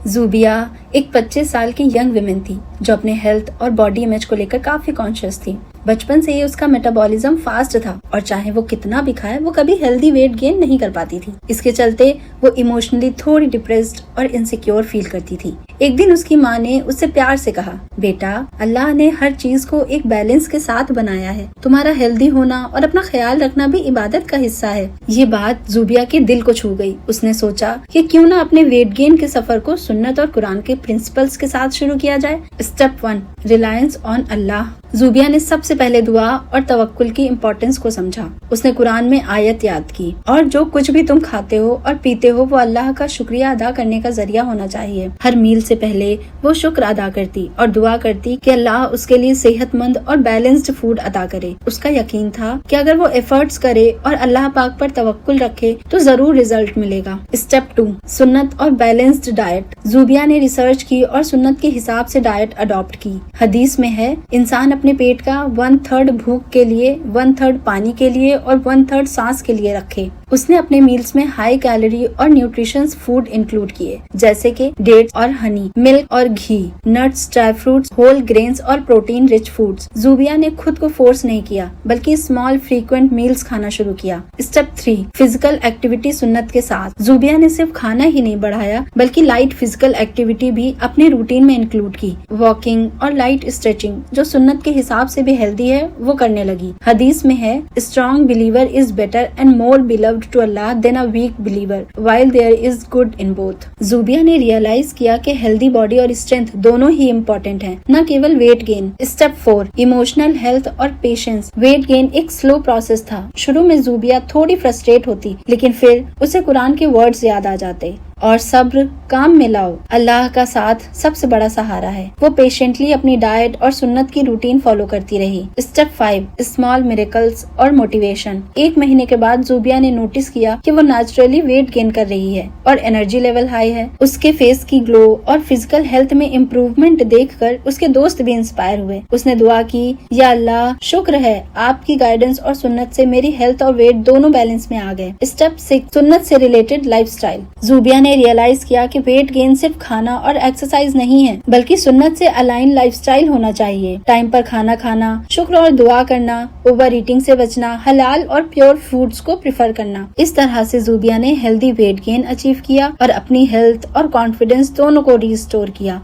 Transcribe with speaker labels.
Speaker 1: زوبیا ایک 25 سال کی ینگ ویمن تھی جو اپنے ہیلتھ اور باڈی امیج کو لے کر کافی کانشیس تھی۔ بچپن سے ہی اس کا میٹابولزم فاسٹ تھا اور چاہے وہ کتنا بھی کھائے وہ کبھی ہیلدی ویٹ گین نہیں کر پاتی تھی۔ اس کے چلتے وہ ایموشنلی تھوڑی ڈپریسڈ اور انسیکیور فیل کرتی تھی۔ ایک دن اس کی ماں نے اس سے پیار سے کہا، بیٹا، اللہ نے ہر چیز کو ایک بیلنس کے ساتھ بنایا ہے، تمہارا ہیلدی ہونا اور اپنا خیال رکھنا بھی عبادت کا حصہ ہے۔ یہ بات زوبیا کے دل کو چھو گئی۔ اس نے سوچا کہ کیوں نہ اپنے ویٹ گین کے سفر کو سنت اور قرآن کے پرنسپلز کے ساتھ شروع کیا جائے۔ اسٹیپ 1، ریلائنس آن اللہ۔ زوبیا نے سب سے پہلے دعا اور توکل کی امپورٹنس کو سمجھا۔ اس نے قرآن میں آیت یاد کی، اور جو کچھ بھی تم کھاتے ہو اور پیتے ہو وہ اللہ کا شکریہ ادا کرنے کا ذریعہ ہونا چاہیے۔ ہر میل سے پہلے وہ شکر ادا کرتی اور دعا کرتی کہ اللہ اس کے لیے صحت مند اور بیلنسڈ فوڈ عطا کرے۔ اس کا یقین تھا کہ اگر وہ ایفرٹس کرے اور اللہ پاک پر توکل رکھے تو ضرور رزلٹ ملے گا۔ اسٹیپ 2، سنت اور بیلنسڈ ڈائٹ۔ زوبیا نے ریسرچ کی اور سنت کے حساب سے ڈائٹ اڈاپٹ کی۔ حدیث میں ہے، انسان اپنے پیٹ کا 1/3 بھوک کے لیے، 1/3 پانی کے لیے اور 1/3 سانس کے لیے رکھے۔ اس نے اپنے میلز میں ہائی کیلوری اور نیوٹریشنس فوڈ انکلوڈ کیے، جیسے کہ ڈیٹس اور ہنی، ملک اور گھی، nuts, dry fruits, whole grains اور پروٹین رچ فوڈز۔ زوبیا نے خود کو فورس نہیں کیا بلکہ اسمال فریکوینٹ میلز کھانا شروع کیا۔ اسٹیپ 3، فزیکل ایکٹیویٹی سنت کے ساتھ۔ زوبیا نے صرف کھانا ہی نہیں بڑھایا بلکہ لائٹ فزیکل ایکٹیویٹی بھی اپنے روٹین میں انکلوڈ کی۔ واکنگ اور لائٹ اسٹریچنگ جو سنت کے حساب سے بھی ہیلدی ہے وہ کرنے لگی۔ حدیث میں ہے، strong believer is better and more beloved to Allah than a weak believer while there is good in both. Zubia نے ریئلائز کیا کہ ہیلدی باڈی اور اسٹرینتھ دونوں ہی امپورٹنٹ ہیں، نہ کیول weight gain. Step 4، emotional health اور پیشنس۔ ویٹ گین ایک سلو پروسیس تھا۔ شروع میں زوبیا تھوڑی فرسٹریٹ ہوتی، لیکن پھر اسے قرآن کے ورڈز یاد آ جاتے، اور صبر کام میں لاؤ، اللہ کا ساتھ سب سے بڑا سہارا ہے۔ وہ پیشنٹلی اپنی ڈائٹ اور سنت کی روٹین فالو کرتی رہی۔ اسٹیپ 5، اسمال میریکلز اور موٹیویشن۔ 1 مہینے کے بعد زوبیا نے نوٹس کیا کہ وہ نیچرلی ویٹ گین کر رہی ہے اور انرجی لیول ہائی ہے۔ اس کے فیس کی گلو اور فزیکل ہیلتھ میں امپروومنٹ دیکھ کر اس کے دوست بھی انسپائر ہوئے۔ اس نے دعا کی، یا اللہ، شکر ہے آپ کی گائیڈنس اور سنت سے میری ہیلتھ اور ویٹ دونوں بیلنس میں آ گئے۔ اسٹیپ 6، سنت سے ریلیٹڈ لائف سٹائل۔ زوبیا نے ریئلائز کیا کہ ویٹ گین صرف کھانا اور ایکسرسائز نہیں ہے بلکہ سنت سے الائن لائف سٹائل ہونا چاہیے۔ ٹائم پر کھانا کھانا، شکر اور دعا کرنا، اوور ایٹنگ سے بچنا، حلال اور پیور فوڈز کو پریفر کرنا۔ اس طرح سے زوبیا نے ہیلدی ویٹ گین اچیو کیا اور اپنی ہیلتھ اور کانفیڈنس دونوں کو ریسٹور کیا۔